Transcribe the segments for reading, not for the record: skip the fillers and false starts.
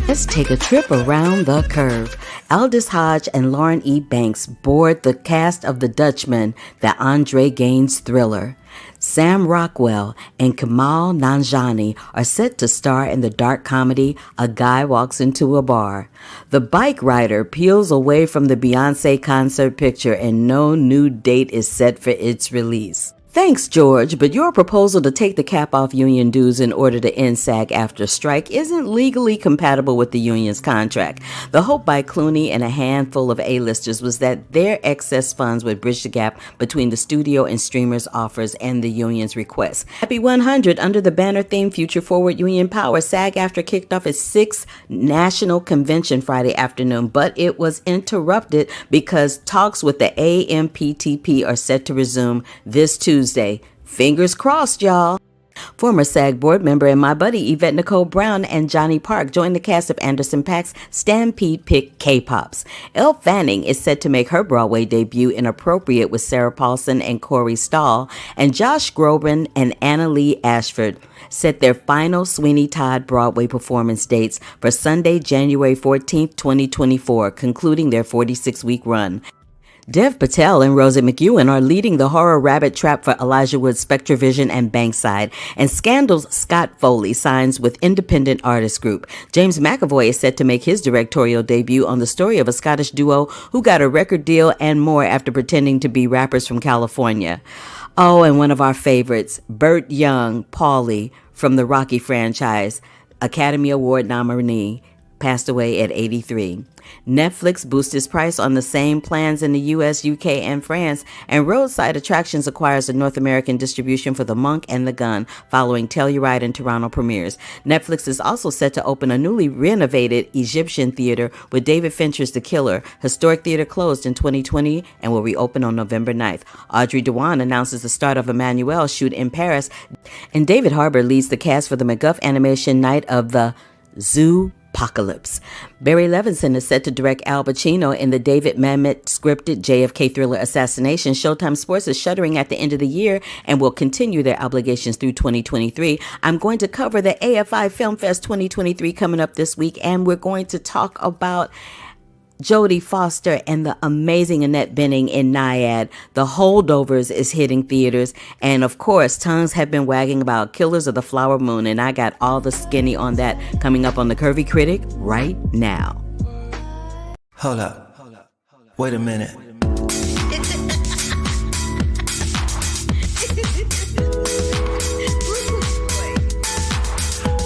Let's take a trip around the curve. Aldous Hodge and Lauren E. Banks board the cast of The Dutchman, the Andre Gaines thriller. Sam Rockwell and Kamal Nanjiani are set to star in the dark comedy A Guy Walks Into a Bar. The Bike Rider peels away from the Beyoncé concert picture and no new date is set for its release. Thanks, George, but your proposal to take the cap off union dues in order to end SAG after strike isn't legally compatible with the union's contract. The hope by Clooney and a handful of A-listers was that their excess funds would bridge the gap between the studio and streamers' offers and the union's requests. Happy 100, under the banner theme Future Forward Union Power, SAG-AFTRA kicked off its 6th national convention Friday afternoon, but it was interrupted because talks with the AMPTP are set to resume this Tuesday. Fingers crossed, y'all. Former SAG board member and my buddy Yvette Nicole Brown and Johnny Park joined the cast of Anderson .Paak's Stampede Pick K-Pops. Elle Fanning is set to make her Broadway debut in Appropriate with Sarah Paulson and Corey Stahl, and Josh Groban and Anna Lee Ashford set their final Sweeney Todd Broadway performance dates for Sunday, January 14th, 2024, concluding their 46-week run. Dev Patel and Rosa McEwen are leading the horror rabbit trap for Elijah Wood's Spectrovision and Bankside, and Scandal's Scott Foley signs with independent artist group. James McAvoy is set to make his directorial debut on the story of a Scottish duo who got a record deal and more after pretending to be rappers from California. Oh, and one of our favorites, Burt Young, Paulie from the Rocky franchise, Academy Award nominee, passed away at 83. Netflix boosts its price on the same plans in the US, UK, and France, and Roadside Attractions acquires the North American distribution for The Monk and the Gun following Telluride and Toronto premieres. Netflix is also set to open a newly renovated Egyptian theater with David Fincher's The Killer. Historic theater closed in 2020 and will reopen on November 9th. Audrey Dewan announces the start of Emmanuelle shoot in Paris, and David Harbour leads the cast for the McGuff animation Night of the Zoo Apocalypse. Barry Levinson is set to direct Al Pacino in the David Mamet scripted JFK thriller Assassination. Showtime Sports is shuttering at the end of the year and will continue their obligations through 2023. I'm going to cover the AFI Film Fest 2023 coming up this week, and we're going to talk about Jodie Foster and the amazing Annette Bening in NYAD. The Holdovers is hitting theaters. And of course, tongues have been wagging about Killers of the Flower Moon. And I got all the skinny on that coming up on The Curvy Critic right now. Hold up. Wait a minute.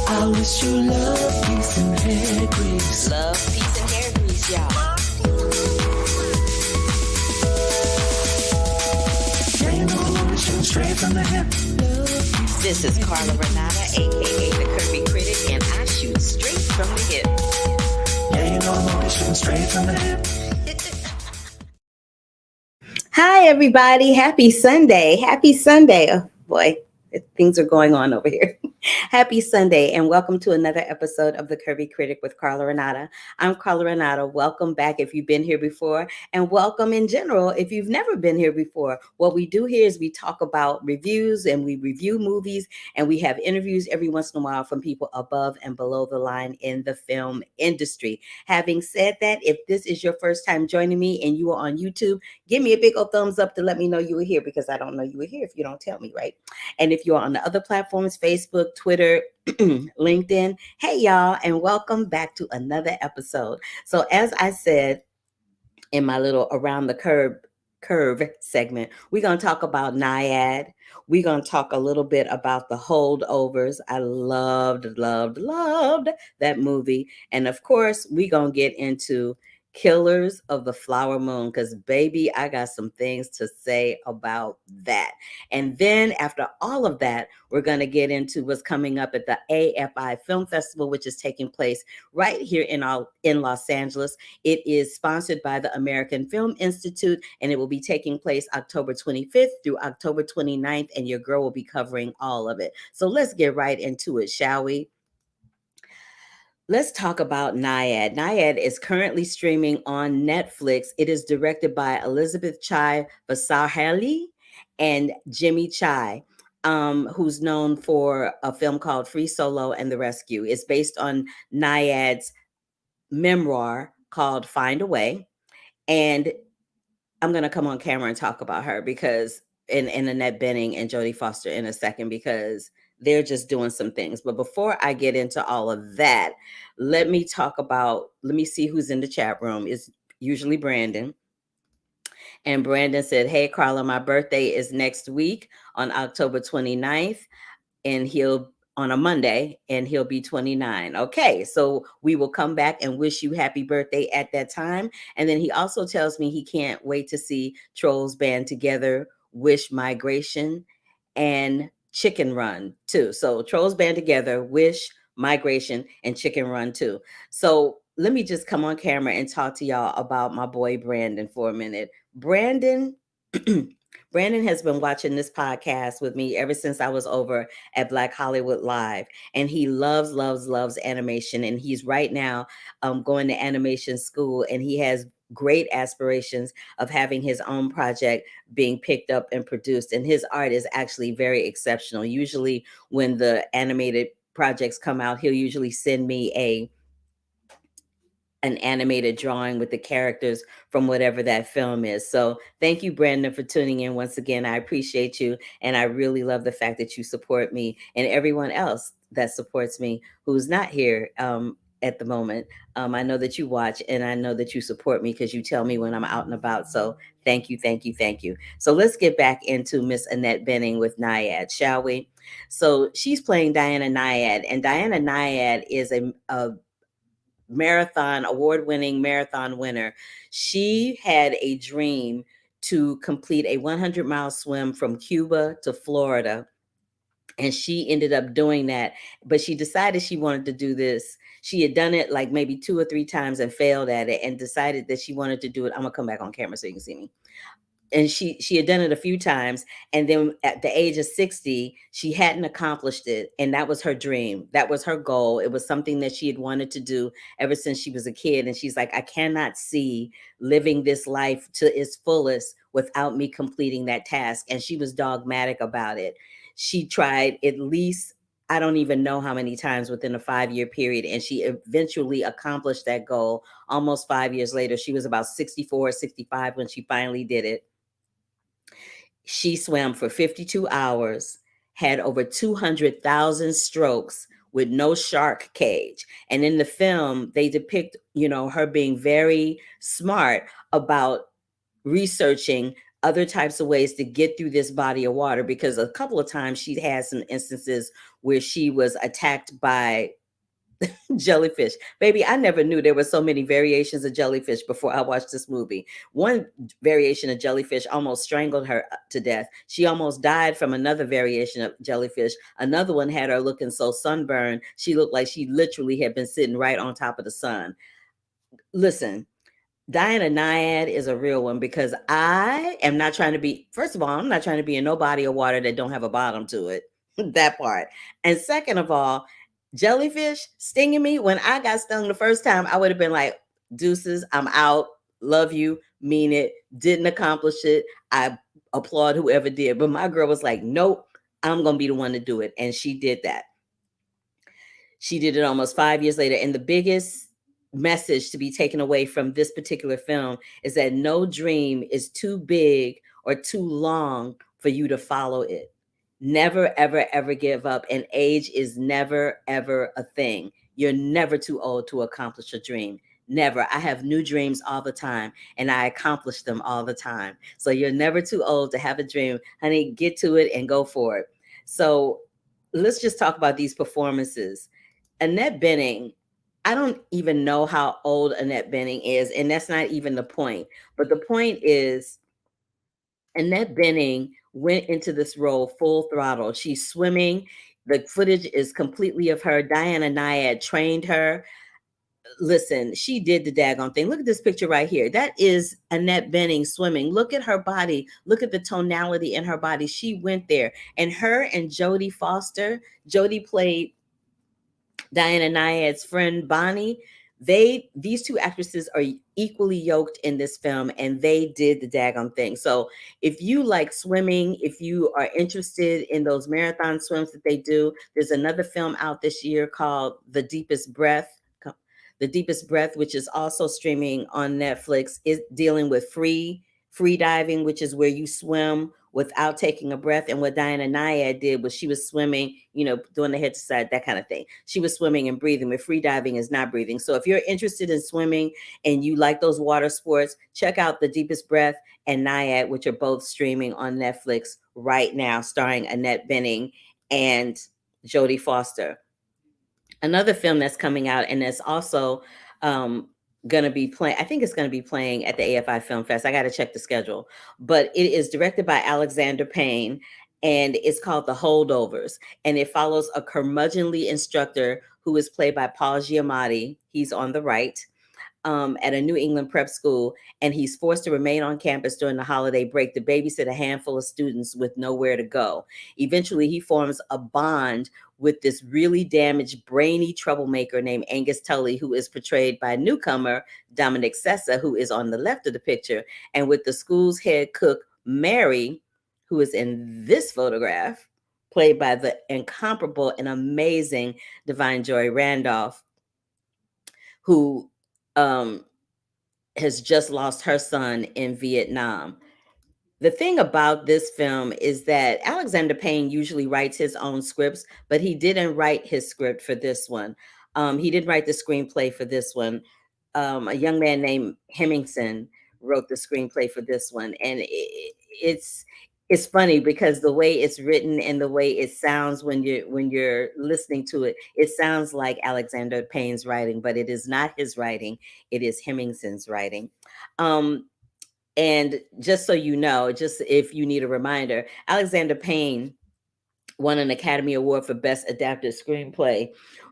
I wish you love, peace, and hair grease. Love, peace, and hair grease, y'all. Straight from the hip. This is Carla Renata, aka The Curvy Critic, and I shoot straight from the hip. Yeah, you know I'm always shooting straight from the hip. Hi, everybody. Happy Sunday. Happy Sunday. Oh, boy. Things are going on over here. Happy Sunday, and welcome to another episode of The Curvy Critic with Carla Renata. I'm Carla Renata. Welcome back if you've been here before, and welcome in general if you've never been here before. What we do here is we talk about reviews and we review movies, and we have interviews every once in a while from people above and below the line in the film industry. Having said that, if this is your first time joining me and you are on YouTube, give me a big old thumbs up to let me know you were here, because I don't know you were here if you don't tell me, right? And if you're on the other platforms, Facebook, Twitter, LinkedIn, hey y'all, and welcome back to another episode. So as I said in my little around the curve segment, we're going to talk about NYAD. We're going to talk a little bit about the Holdovers. I loved that movie. And of course, we're going to get into Killers of the Flower Moon, because baby, I got some things to say about that. And then after all of that, we're going to get into what's coming up at the AFI Film Festival, which is taking place right here in Los Angeles. It is sponsored by the American Film Institute, and it will be taking place October 25th through October 29th, and your girl will be covering all of it. So let's get right into it, shall we? Let's talk about NYAD. NYAD is currently streaming on Netflix. It is directed by Elizabeth Chai Vasarhelyi and Jimmy Chai, who's known for a film called Free Solo and the Rescue. It's based on NYAD's memoir called Find a Way. And I'm going to come on camera and talk about her because, and Annette Bening and Jodie Foster in a second, because they're just doing some things. But before I get into all of that, let me see who's in the chat room. It's usually Brandon. And Brandon said, hey, Carla, my birthday is next week on October 29th. And he'll on a Monday, and he'll be 29. Okay, so we will come back and wish you happy birthday at that time. And then he also tells me he can't wait to see Trolls Band Together, Wish Migration, and Chicken Run too. So Trolls Band Together, Wish Migration, and Chicken Run too. So let me just come on camera and talk to y'all about my boy Brandon for a minute. Brandon has been watching this podcast with me ever since I was over at Black Hollywood Live, and he loves animation. And he's right now going to animation school, and he has great aspirations of having his own project being picked up and produced. And his art is actually very exceptional. Usually when the animated projects come out, he'll usually send me an animated drawing with the characters from whatever that film is. So thank you, Brandon, for tuning in once again. I appreciate you. And I really love the fact that you support me and everyone else that supports me who's not here at the moment. I know that you watch, and I know that you support me because you tell me when I'm out and about. So thank you. So let's get back into Miss Annette Bening with NYAD, shall we? So she's playing Diana NYAD, and Diana NYAD is a award-winning marathon winner. She had a dream to complete a 100-mile swim from Cuba to Florida. And she ended up doing that, but she decided she wanted to do this. She had done it like maybe 2 or 3 times and failed at it, and decided that she wanted to do it. I'm gonna come back on camera so you can see me. And she had done it a few times, and then at the age of 60 she hadn't accomplished it, and that was her dream, that was her goal. It was something that she had wanted to do ever since she was a kid, and she's like, I cannot see living this life to its fullest without me completing that task. And she was dogmatic about it. She tried at least, I don't even know how many times within a 5-year period, and she eventually accomplished that goal almost 5 years later. She was about 64, 65 when she finally did it. She swam for 52 hours, had over 200,000 strokes with no shark cage. And in the film, they depict, her being very smart about researching other types of ways to get through this body of water, because a couple of times she had some instances where she was attacked by jellyfish. Baby, I never knew there were so many variations of jellyfish before I watched this movie. One variation of jellyfish almost strangled her to death. She almost died from another variation of jellyfish. Another one had her looking so sunburned, she looked like she literally had been sitting right on top of the sun. Listen, Diana NYAD is a real one, because I am not trying to be, first of all, I'm not trying to be in no body of water that don't have a bottom to it. That part. And second of all, jellyfish stinging me. When I got stung the first time, I would have been like, deuces, I'm out. Love you, mean it. Didn't accomplish it. I applaud whoever did. But my girl was like, nope, I'm going to be the one to do it. And she did that. She did it almost 5 years later. And the biggest message to be taken away from this particular film is that no dream is too big or too long for you to follow it. Never, ever, ever give up. And age is never, ever a thing. You're never too old to accomplish a dream. Never. I have new dreams all the time and I accomplish them all the time. So you're never too old to have a dream. Honey, get to it and go for it. So let's just talk about these performances. Annette Bening, I don't even know how old Annette Bening is, and that's not even the point. But the point is, Annette Bening went into this role full throttle. She's swimming. The footage is completely of her. Diana Nyad trained her. Listen, she did the daggone thing. Look at this picture right here. That is Annette Bening swimming. Look at her body. Look at the tonality in her body. She went there. And her and Jodie Foster, Jodie played Diana Nyad's friend Bonnie, these two actresses are equally yoked in this film, and they did the daggone thing. So if you like swimming, if you are interested in those marathon swims that they do, there's another film out this year called The Deepest Breath. The Deepest Breath, which is also streaming on Netflix, is dealing with free diving, which is where you swim without taking a breath. And what Diana Nyad did was she was swimming, doing the head to side, that kind of thing. She was swimming and breathing, but free diving is not breathing. So if you're interested in swimming and you like those water sports, check out The Deepest Breath and NYAD, which are both streaming on Netflix right now, starring Annette Bening and Jodie Foster. Another film that's coming out and that's also going to be playing, I think it's going to be playing at the AFI Film Fest. I got to check the schedule, but it is directed by Alexander Payne and it's called The Holdovers. And it follows a curmudgeonly instructor who is played by Paul Giamatti. He's on the right. At a New England prep school, and he's forced to remain on campus during the holiday break to babysit a handful of students with nowhere to go. Eventually, he forms a bond with this really damaged, brainy troublemaker named Angus Tully, who is portrayed by newcomer Dominic Sessa, who is on the left of the picture, and with the school's head cook, Mary, who is in this photograph, played by the incomparable and amazing Divine Joy Randolph, who has just lost her son in Vietnam. The thing about this film is that Alexander Payne usually writes his own scripts, but he didn't write his script for this one. He didn't write the screenplay for this one. A young man named Hemmingson wrote the screenplay for this one, and it's funny because the way it's written and the way it sounds when you're listening to it, it sounds like Alexander Payne's writing, but it is not his writing. It is Hemmingson's writing. And just so you know, just if you need a reminder, Alexander Payne won an Academy Award for Best Adapted Screenplay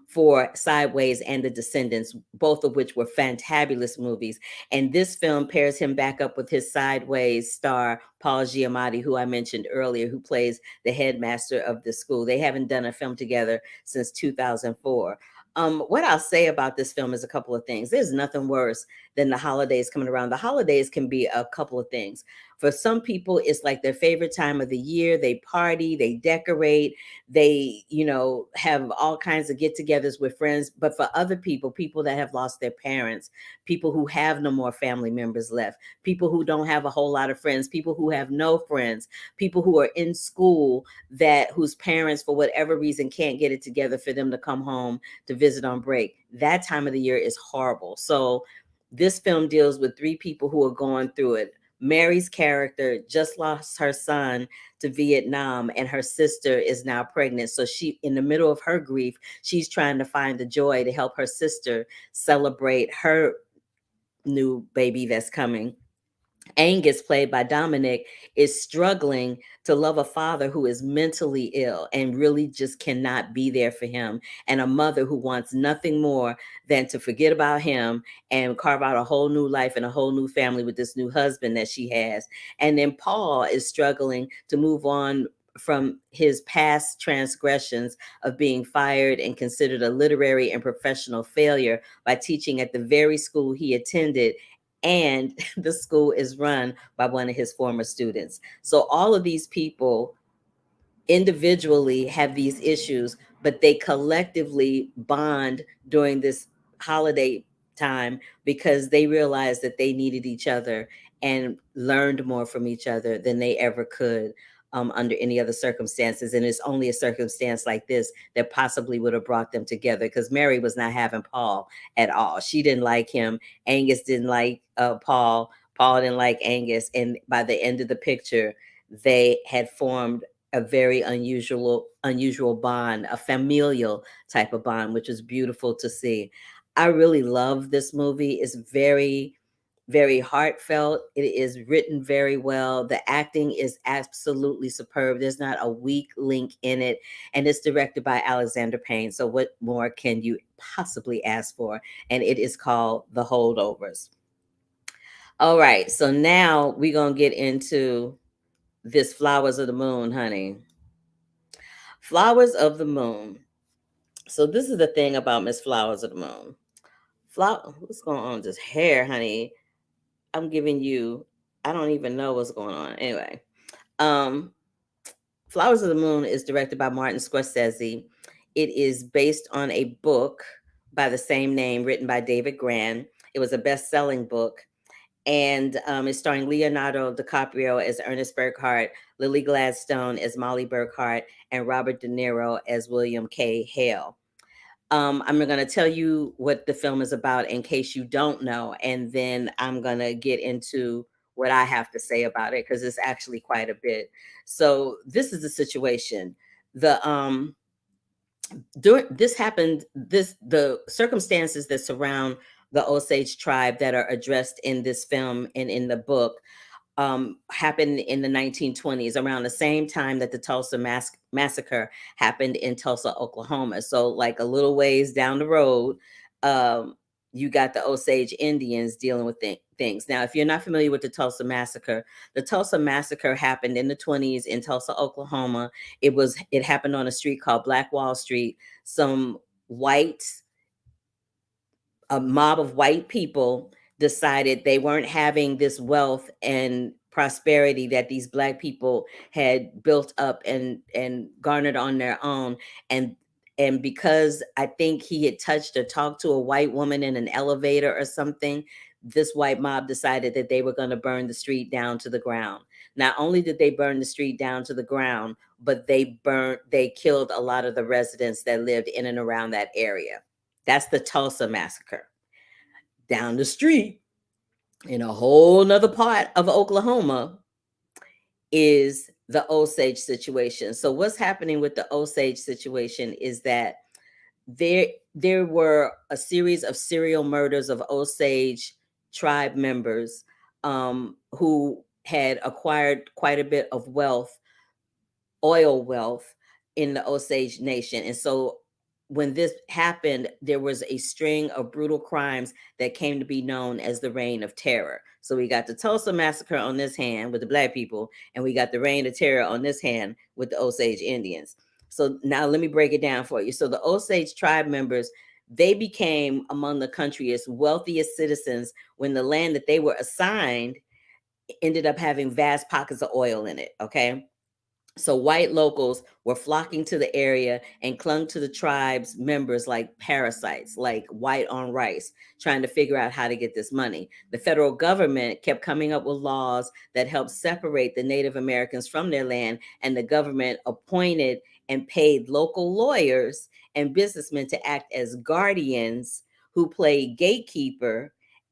for Sideways and The Descendants, both of which were fantabulous movies. And this film pairs him back up with his Sideways star, Paul Giamatti, who I mentioned earlier, who plays the headmaster of the school. They haven't done a film together since 2004. What I'll say about this film is a couple of things. There's nothing worse than the holidays coming around. The holidays can be a couple of things. For some people, it's like their favorite time of the year. They party, they decorate, they, have all kinds of get-togethers with friends. But for other people, people that have lost their parents, people who have no more family members left, people who don't have a whole lot of friends, people who have no friends, people who are in school whose parents, for whatever reason, can't get it together for them to come home to visit on break. That time of the year is horrible. So this film deals with three people who are going through it. Mary's character just lost her son to Vietnam, and her sister is now pregnant. So she, in the middle of her grief, she's trying to find the joy to help her sister celebrate her new baby that's coming. Angus, played by Dominic, is struggling to love a father who is mentally ill and really just cannot be there for him, and a mother who wants nothing more than to forget about him and carve out a whole new life and a whole new family with this new husband that she has. And then Paul is struggling to move on from his past transgressions of being fired and considered a literary and professional failure by teaching at the very school he attended, and the school is run by one of his former students. So all of these people individually have these issues, but they collectively bond during this holiday time because they realized that they needed each other and learned more from each other than they ever could under any other circumstances. And it's only a circumstance like this that possibly would have brought them together, because Mary was not having Paul at all. She didn't like him. Angus didn't like Paul. Paul didn't like Angus. And by the end of the picture, they had formed a very unusual bond, a familial type of bond, which is beautiful to see. I really love this movie. It's very heartfelt. It is written very well. The acting is absolutely superb. There's not a weak link in it, and it's directed by Alexander Payne. So what more can you possibly ask for? And it is called The Holdovers. All right, so now we're gonna get into this Flowers of the Moon, honey. Flowers of the Moon. So this is the thing about Miss Flowers of the Moon. What's going on with this hair, honey? I'm giving you, I don't even know what's going on. Anyway, um, Flowers of the Moon is directed by Martin Scorsese. It is based on a book by the same name, written by David Gran. It was a best-selling book, and it's starring Leonardo DiCaprio as Ernest Burkhart, Lily Gladstone as Molly Burkhart, and Robert De Niro as William K. Hale. I'm going to tell you what the film is about in case you don't know, and then I'm going to get into what I have to say about it, because it's actually quite a bit. So this is the situation. The during this happened, the circumstances that surround the Osage tribe that are addressed in this film and in the book happened in the 1920s, around the same time that the Tulsa massacre happened in Tulsa, Oklahoma. So, like a little ways down the road, you got the Osage Indians dealing with things. Now, if you're not familiar with the Tulsa massacre happened in the 20s in Tulsa, Oklahoma. It happened on a street called Black Wall Street. Some whites A mob of white people decided they weren't having this wealth and prosperity that these black people had built up and garnered on their own. And because I think he had touched or talked to a white woman in an elevator or something, this white mob decided that they were going to burn the street down to the ground. Not only did they burn the street down to the ground, but they killed a lot of the residents that lived in and around that area. That's the Tulsa massacre. Down the street, in a whole nother part of Oklahoma, is the Osage situation. So what's happening with the Osage situation is that there were a series of serial murders of Osage tribe members who had acquired quite a bit of oil wealth in the Osage Nation. And so when this happened, there was a string of brutal crimes that came to be known as the Reign of Terror. So we got the Tulsa massacre on this hand with the black people, and we got the Reign of Terror on this hand with the Osage Indians. So now let me break it down for you. So the Osage tribe members, they became among the country's wealthiest citizens when the land that they were assigned ended up having vast pockets of oil in it. Okay. So white locals were flocking to the area and clung to the tribe's members like parasites, like white on rice, trying to figure out how to get this money. The federal government kept coming up with laws that helped separate the Native Americans from their land, and the government appointed and paid local lawyers and businessmen to act as guardians who played gatekeeper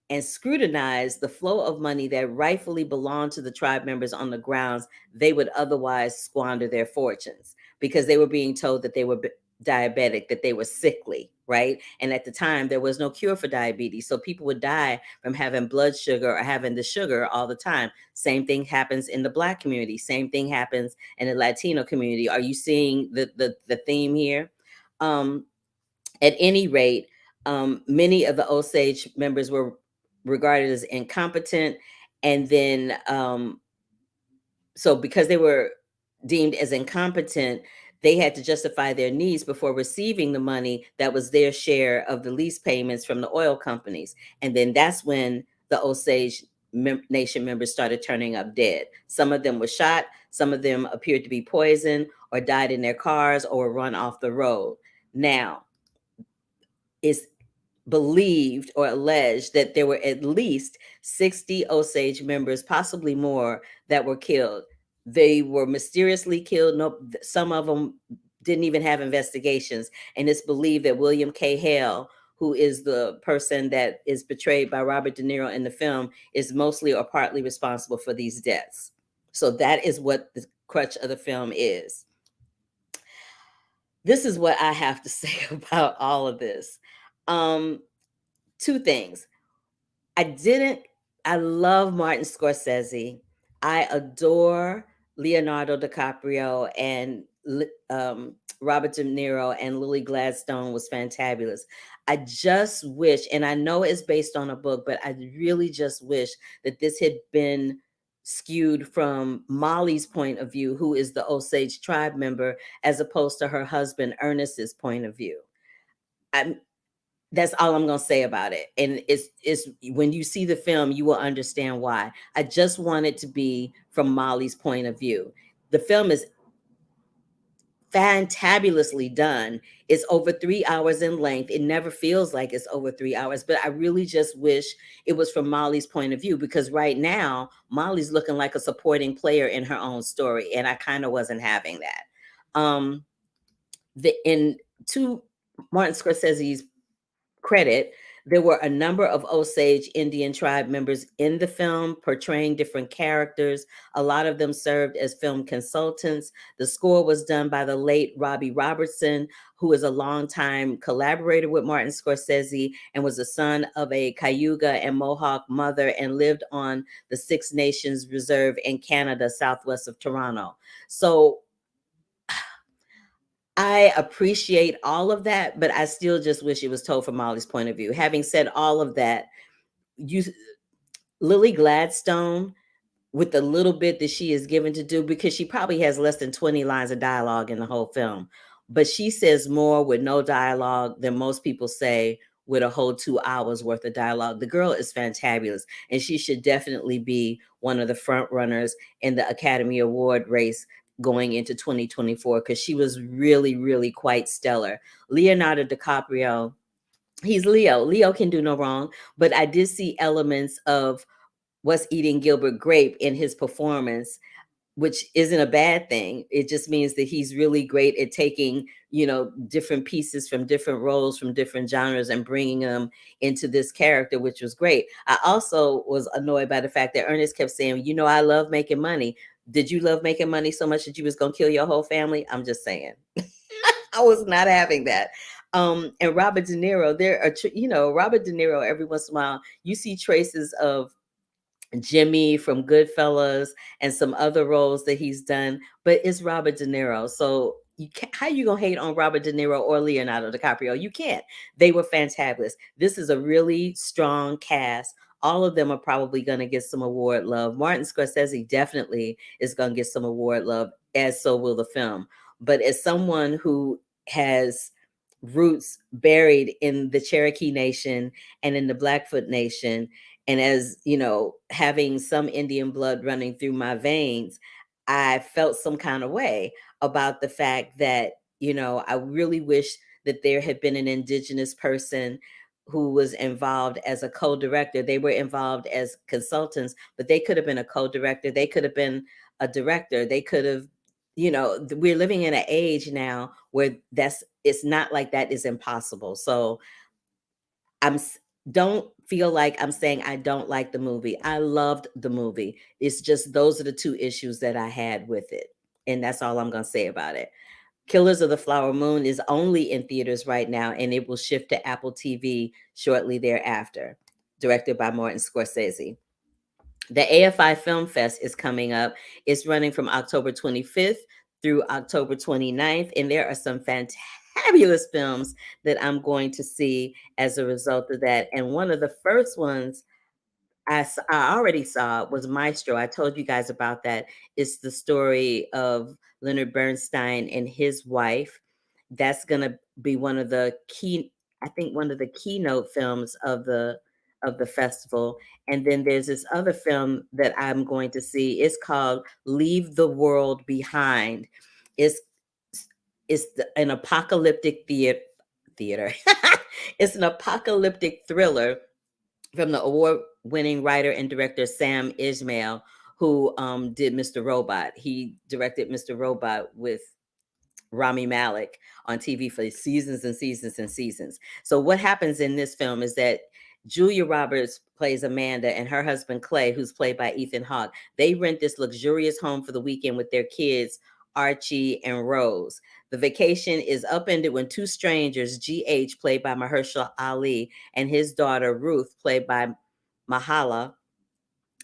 and scrutinized the flow of money that rightfully belonged to the tribe members on the grounds they would otherwise squander their fortunes, because they were being told that they were diabetic, that they were sickly, right? And at the time, there was no cure for diabetes. So people would die from having blood sugar or having the sugar all the time. Same thing happens in the Black community. Same thing happens in the Latino community. Are you seeing the theme here? At any rate, many of the Osage members were regarded as incompetent. And then, so because they were deemed as incompetent, they had to justify their needs before receiving the money that was their share of the lease payments from the oil companies. And then that's when the Osage Nation members started turning up dead. Some of them were shot, some of them appeared to be poisoned or died in their cars or were run off the road. Now, it's believed or alleged that there were at least 60 Osage members, possibly more, that were killed. They were mysteriously killed. No, some of them didn't even have investigations. And it's believed that William K. Hale, who is the person that is portrayed by Robert De Niro in the film, is mostly or partly responsible for these deaths. So that is what the crutch of the film is. This is what I have to say about all of this. Two things. I love Martin Scorsese. I adore Leonardo DiCaprio and Robert De Niro, and Lily Gladstone was fantabulous. I just wish, and I know it's based on a book, but I really just wish that this had been skewed from Molly's point of view, who is the Osage tribe member, as opposed to her husband Ernest's point of view. That's all I'm going to say about it. And it's when you see the film, you will understand why. I just want it to be from Molly's point of view. The film is fantabulously done. It's over 3 hours in length. It never feels like it's over 3 hours, but I really just wish it was from Molly's point of view, because right now Molly's looking like a supporting player in her own story, and I kind of wasn't having that. To Martin Scorsese's credit, there were a number of Osage Indian tribe members in the film portraying different characters. A lot of them served as film consultants. The score was done by the late Robbie Robertson, who is a longtime collaborator with Martin Scorsese and was the son of a Cayuga and Mohawk mother and lived on the Six Nations Reserve in Canada, southwest of Toronto. So I appreciate all of that, but I still just wish it was told from Molly's point of view. Having said all of that, Lily Gladstone, with the little bit that she is given to do, because she probably has less than 20 lines of dialogue in the whole film, but she says more with no dialogue than most people say with a whole 2 hours worth of dialogue. The girl is fantabulous, and she should definitely be one of the front runners in the Academy Award race going into 2024, because she was really, really quite stellar. Leonardo DiCaprio, he's Leo. Leo can do no wrong, but I did see elements of What's Eating Gilbert Grape in his performance, which isn't a bad thing. It just means that he's really great at taking, different pieces from different roles, from different genres, and bringing them into this character, which was great. I also was annoyed by the fact that Ernest kept saying, I love making money. Did you love making money so much that you was going to kill your whole family? I'm just saying. I was not having that. And Robert De Niro, Robert De Niro, every once in a while, you see traces of Jimmy from Goodfellas and some other roles that he's done, but it's Robert De Niro. So how you gonna hate on Robert De Niro or Leonardo DiCaprio? You can't. They were fantabulous. This is a really strong cast. All of them are probably going to get some award love. Martin Scorsese definitely is going to get some award love, as so will the film. But as someone who has roots buried in the Cherokee Nation and in the Blackfoot Nation, and as having some Indian blood running through my veins, I felt some kind of way about the fact that, I really wish that there had been an Indigenous person who was involved as a co-director. They were involved as consultants, but they could have been a co-director. They could have been a director. They could have, we're living in an age now where it's not like that is impossible. So don't feel like I'm saying I don't like the movie. I loved the movie. It's just those are the two issues that I had with it. And that's all I'm going to say about it. Killers of the Flower Moon is only in theaters right now, and it will shift to Apple TV shortly thereafter. Directed by Martin Scorsese. The AFI Film Fest is coming up. It's running from October 25th through October 29th, and there are some fantabulous films that I'm going to see as a result of that. And one of the first ones I already saw was Maestro. I told you guys about that. It's the story of Leonard Bernstein and his wife. That's gonna be one of the key, I think, one of the keynote films of the festival. And then there's this other film that I'm going to see. It's called Leave the World Behind. It's an apocalyptic theater. It's an apocalyptic thriller from the award-winning writer and director Sam Ismail, who did Mr. Robot. He directed Mr. Robot with Rami Malek on TV for seasons and seasons and seasons. So what happens in this film is that Julia Roberts plays Amanda, and her husband Clay, who's played by Ethan Hawke, they rent this luxurious home for the weekend with their kids, Archie and Rose. The vacation is upended when two strangers, GH, played by Mahershala Ali, and his daughter, Ruth, played by Mahala,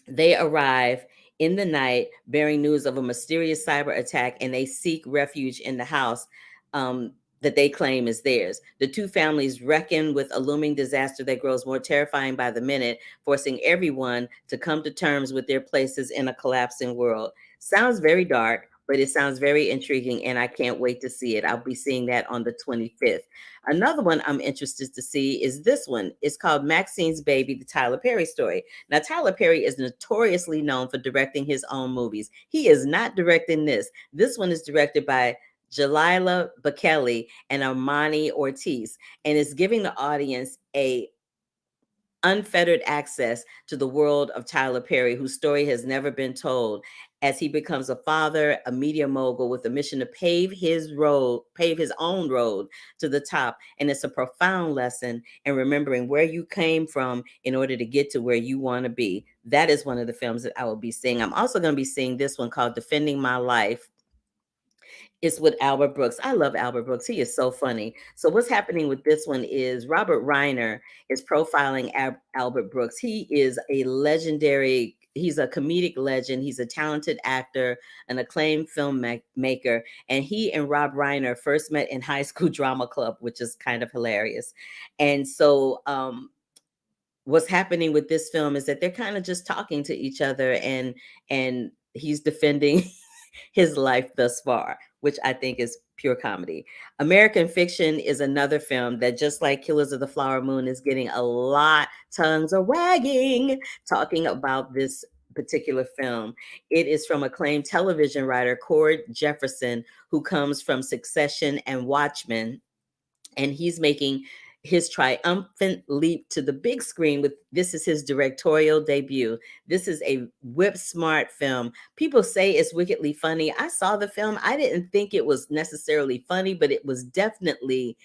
they arrive in the night bearing news of a mysterious cyber attack, and they seek refuge in the house that they claim is theirs. The two families reckon with a looming disaster that grows more terrifying by the minute, forcing everyone to come to terms with their places in a collapsing world. Sounds very dark, but it sounds very intriguing, and I can't wait to see it. I'll be seeing that on the 25th. Another one I'm interested to see is this one. It's called Maxine's Baby, the Tyler Perry story. Now, Tyler Perry is notoriously known for directing his own movies. He is not directing this. This one is directed by Jalila Bakeli and Armani Ortiz, and is giving the audience a unfettered access to the world of Tyler Perry, whose story has never been told, as he becomes a father, a media mogul with a mission to pave his own road to the top. And it's a profound lesson in remembering where you came from in order to get to where you want to be. That is one of the films that I will be seeing. I'm also going to be seeing this one called Defending My Life. It's with Albert Brooks. I love Albert Brooks. He is so funny. So what's happening with this one is Robert Reiner is profiling Albert Brooks. He is a legendary, he's a comedic legend. He's a talented actor, an acclaimed filmmaker. And he and Rob Reiner first met in high school drama club, which is kind of hilarious. And so what's happening with this film is that they're kind of just talking to each other, and he's defending his life thus far, which I think is pure comedy. American Fiction is another film that, just like Killers of the Flower Moon, is getting a lot, tongues are wagging, talking about this particular film. It is from acclaimed television writer Cord Jefferson, who comes from Succession and Watchmen, and he's making his triumphant leap to the big screen with this is his directorial debut. This is a whip smart film. People say it's wickedly funny. I saw the film. I didn't think it was necessarily funny, but it was definitely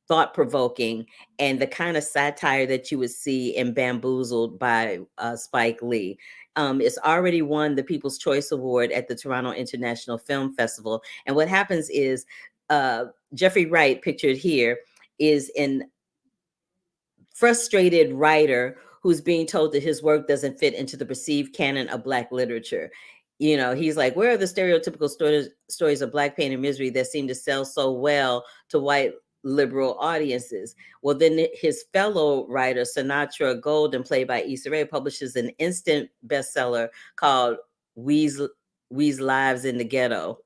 thought-provoking, and the kind of satire that you would see in Bamboozled by Spike Lee. It's already won the People's Choice Award at the Toronto International Film Festival. And what happens is Jeffrey Wright, pictured here, is an frustrated writer who's being told that his work doesn't fit into the perceived canon of Black literature. You know, he's like, where are the stereotypical stories of Black pain and misery that seem to sell so well to white liberal audiences? Well, then his fellow writer, Sinatra Golden, played by Issa Rae, publishes an instant bestseller called We's Lives in the Ghetto.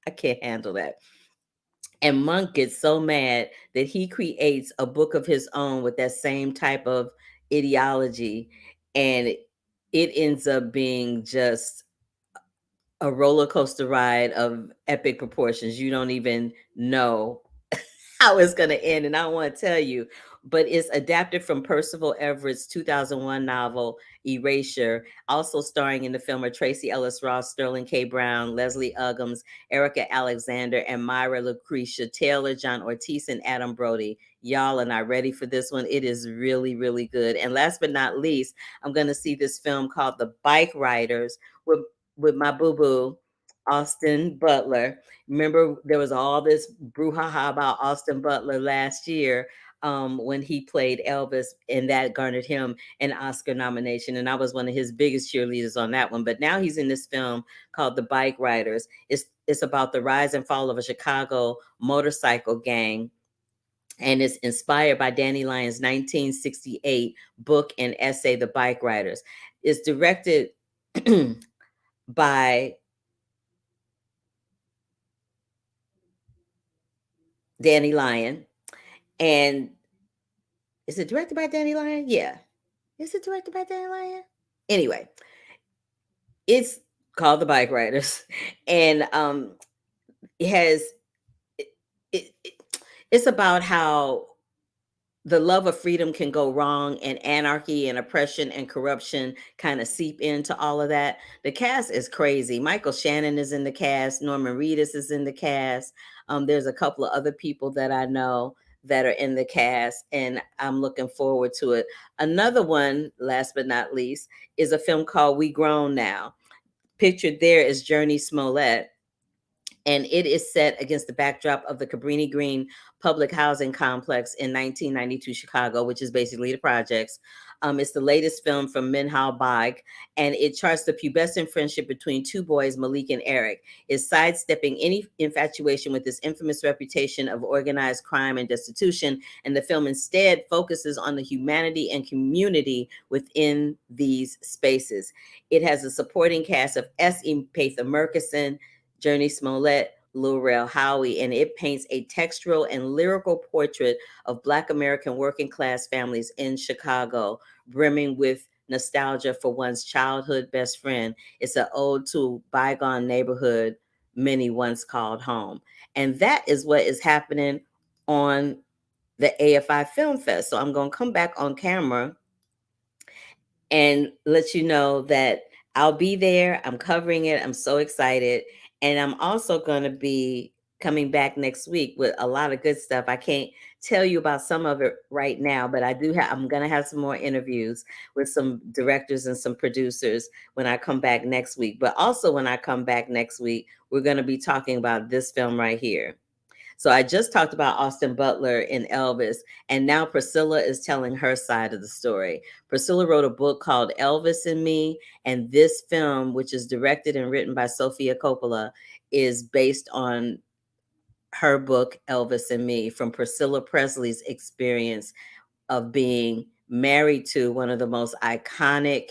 I can't handle that. And Monk gets so mad that he creates a book of his own with that same type of ideology. And it ends up being just a roller coaster ride of epic proportions. You don't even know how it's going to end. And I don't want to tell you, but it's adapted from Percival Everett's 2001 novel, Erasure, also starring in the film are Tracy Ellis Ross, Sterling K. Brown, Leslie Uggams, Erica Alexander, and Myra Lucretia Taylor, John Ortiz, and Adam Brody. Y'all are not ready for this one. It is really, really good. And last but not least, I'm going to see this film called The Bike Riders with my boo-boo, Austin Butler. Remember, there was all this brouhaha about Austin Butler last year when he played Elvis, and that garnered him an Oscar nomination. And I was one of his biggest cheerleaders on that one. But now he's in this film called The Bike Riders. It's about the rise and fall of a Chicago motorcycle gang. and it's inspired by Danny Lyon's 1968 book and essay, The Bike Riders. It's directed by Danny Lyon. And is it directed by Danny Lyon? Yeah. Is it directed by Danny Lyon? Anyway, it's called The Bike Riders. And it has, it, it, it's about how the love of freedom can go wrong, and anarchy and oppression and corruption kind of seep into all of that. The cast is crazy. Michael Shannon is in the cast. Norman Reedus is in the cast. There's a couple of other people that I know that are in the cast, and I'm looking forward to it. Another one, last but not least, is a film called We Grown Now. Pictured there is Journey Smollett, and it is set against the backdrop of the Cabrini Green public housing complex in 1992 Chicago, which is basically the projects. It's the latest film from Minhal Baig, and it charts the pubescent friendship between two boys, Malik and Eric. It's sidestepping any infatuation with this infamous reputation of organized crime and destitution, and the film instead focuses on the humanity and community within these spaces. It has a supporting cast of S.E. Patha Murkison, Journey Smollett, Laurel Howie, and it paints a textural and lyrical portrait of Black American working class families in Chicago, brimming with nostalgia for one's childhood best friend. It's an ode to bygone neighborhood many once called home. And that is what is happening on the AFI Film Fest. So I'm going to come back on camera and let you know that I'll be there. I'm covering it. I'm so excited. And I'm also going to be coming back next week with a lot of good stuff. I can't tell you about some of it right now, but I'm going to have some more interviews with some directors and some producers when I come back next week. But also when I come back next week, we're going to be talking about this film right here. So I just talked about Austin Butler in Elvis, and now Priscilla is telling her side of the story. Priscilla wrote a book called Elvis and Me, and this film, which is directed and written by Sofia Coppola, is based on her book, Elvis and Me, from Priscilla Presley's experience of being married to one of the most iconic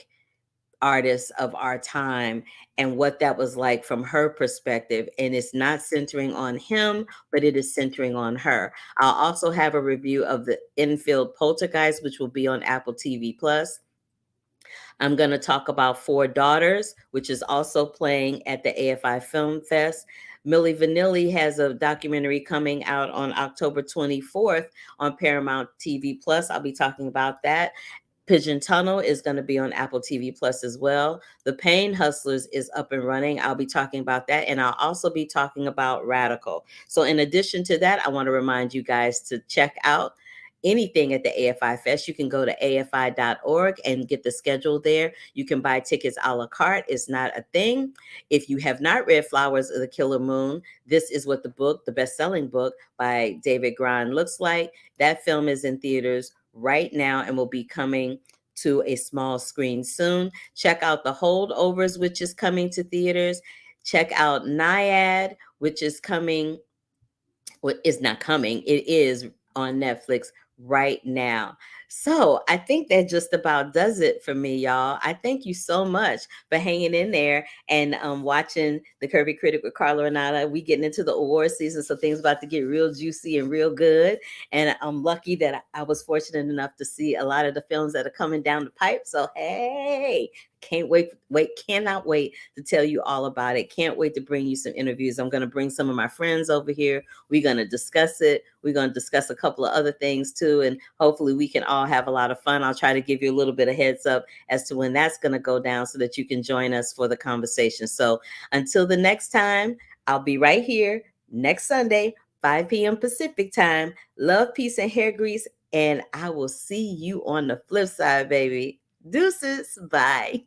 artists of our time and what that was like from her perspective. And it's not centering on him, but it is centering on her. I'll also have a review of the Enfield Poltergeist, which will be on Apple TV Plus. I'm going to talk about Four Daughters, which is also playing at the AFI Film Fest. Milli Vanilli has a documentary coming out on October 24th on Paramount TV Plus. I'll be talking about that. Pigeon Tunnel is going to be on Apple TV Plus as well. The Pain Hustlers is up and running. I'll be talking about that. And I'll also be talking about Radical. So in addition to that, I want to remind you guys to check out anything at the AFI Fest. You can go to afi.org and get the schedule there. You can buy tickets a la carte. It's not a thing. If you have not read Flowers of the Killer Moon, this is what the book, the best-selling book by David Grind, looks like. That film is in theaters right now and will be coming to a small screen soon. Check out The Holdovers, which is coming to theaters. Check out NYAD, which is coming. Well, it's not coming. It is on Netflix right now. So I think that just about does it for me, y'all. I thank you so much for hanging in there and watching The Curvy Critic with Carla Renata. We getting into the award season, so things about to get real juicy and real good. And I'm lucky that I was fortunate enough to see a lot of the films that are coming down the pipe. So hey, cannot wait to tell you all about it. Can't wait to bring you some interviews. I'm going to bring some of my friends over here. We're going to discuss it. We're going to discuss a couple of other things too. And hopefully we can all have a lot of fun. I'll try to give you a little bit of heads up as to when that's going to go down so that you can join us for the conversation. So until the next time, I'll be right here next Sunday, 5 p.m. Pacific time. Love, peace, and hair grease. And I will see you on the flip side, baby. Deuces. Bye.